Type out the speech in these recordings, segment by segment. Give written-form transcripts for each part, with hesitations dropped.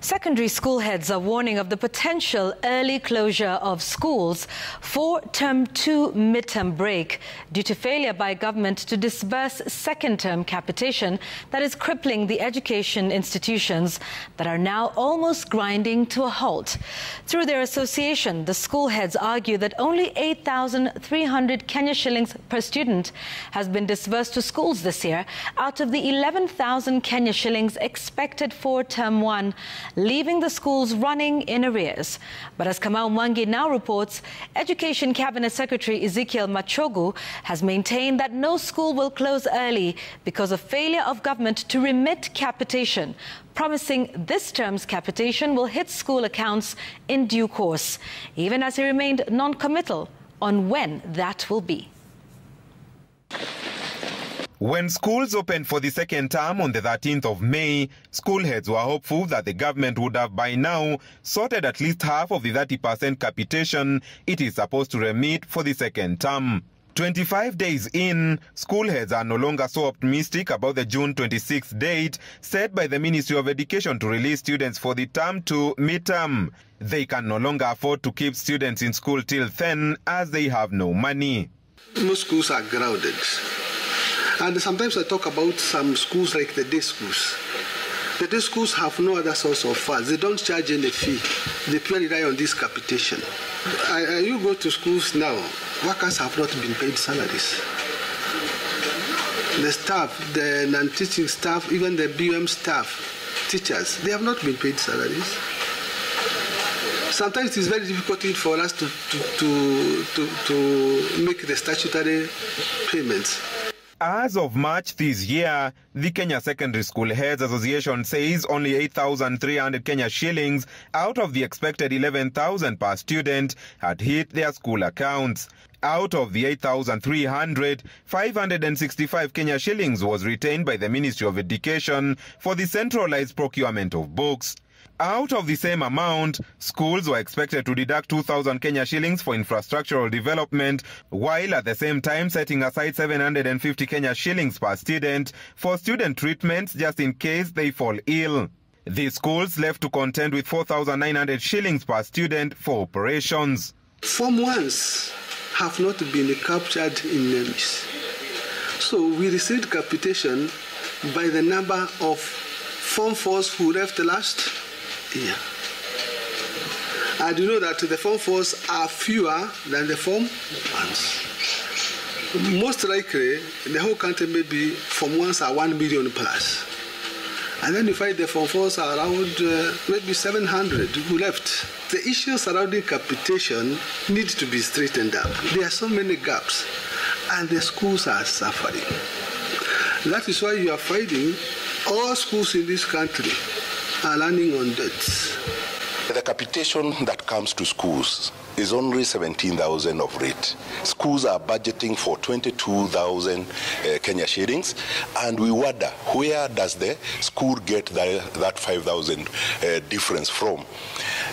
Secondary school heads are warning of the potential early closure of schools for Term 2 midterm break due to failure by government to disburse second-term capitation that is crippling the education institutions that are now almost grinding to a halt. Through their association, the school heads argue that only 8,300 Kenya shillings per student has been disbursed to schools this year out of the 11,000 Kenya shillings expected for Term 1, leaving the schools running in arrears. But as Kamau Mwangi now reports, Education Cabinet Secretary Ezekiel Machogu has maintained that no school will close early because of failure of government to remit capitation, promising this term's capitation will hit school accounts in due course, even as he remained non-committal on when that will be. When schools opened for the second term on the 13th of May, school heads were hopeful that the government would have by now sorted at least half of the 30% capitation it is supposed to remit for the second term. 25 days in, school heads are no longer so optimistic about the June 26th date set by the Ministry of Education to release students for the Term 2 midterm. They can no longer afford to keep students in school till then as they have no money. Most schools are grounded. And sometimes I talk about some schools like the day schools. The day schools have no other source of funds. They don't charge any fee. They purely rely on this capitation. You go to schools now, workers have not been paid salaries. The staff, the non-teaching staff, even the BUM staff, teachers, they have not been paid salaries. Sometimes it is very difficult for us to make the statutory payments. As of March this year, the Kenya Secondary School Heads Association says only 8,300 Kenya shillings out of the expected 11,000 per student had hit their school accounts. Out of the 8,300, 565 Kenya shillings was retained by the Ministry of Education for the centralized procurement of books. Out of the same amount, schools were expected to deduct 2,000 Kenya shillings for infrastructural development, while at the same time setting aside 750 Kenya shillings per student for student treatments just in case they fall ill. The schools left to contend with 4,900 shillings per student for operations. Form 1s have not been captured in names. So we received capitation by the number of Form 4s who left last year. And you know that the Form 4s are fewer than the Form 1s. Most likely, the whole country maybe Form 1s are 1 million plus. And then you find the Form 4s are around maybe 700 who left. The issues surrounding capitation need to be straightened up. There are so many gaps, and the schools are suffering. That is why you are finding all schools in this country are running on debts. The capitation that comes to schools is only 17,000 of rate. Schools are budgeting for 22,000 Kenya shillings, and we wonder where does the school get that 5,000 difference from.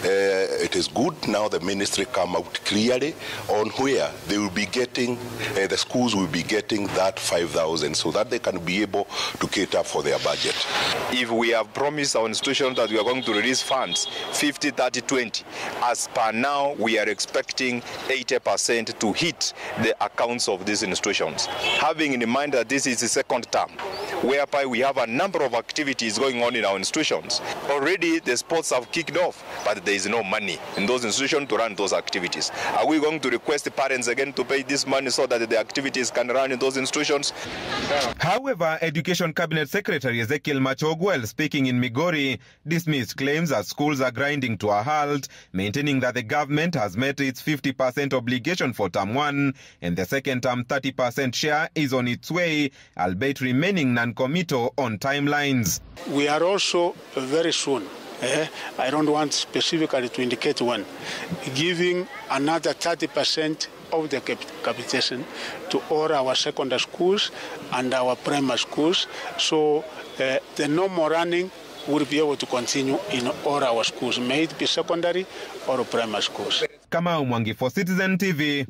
It is good now the ministry come out clearly on where they will be getting, the schools will be getting that 5,000 so that they can be able to cater for their budget. If we have promised our institutions that we are going to release funds 50, 30, 20, as per now we are expecting 80% to hit the accounts of these institutions. Having in mind that this is the second term, whereby we have a number of activities going on in our institutions. Already the sports have kicked off, but there is no money in those institutions to run those activities. Are we going to request the parents again to pay this money so that the activities can run in those institutions? However, Education Cabinet Secretary Ezekiel Machogu, while speaking in Migori, dismissed claims that schools are grinding to a halt, maintaining that the government has met its 50% obligation for Term 1 and the second term 30% share is on its way, albeit remaining non-committal on timelines. We are also very soon, I don't want specifically to indicate when, giving another 30% of the capitation to all our secondary schools and our primary schools. So the normal running will be able to continue in all our schools, may it be secondary or primary schools. Kamau Mwangi for Citizen TV.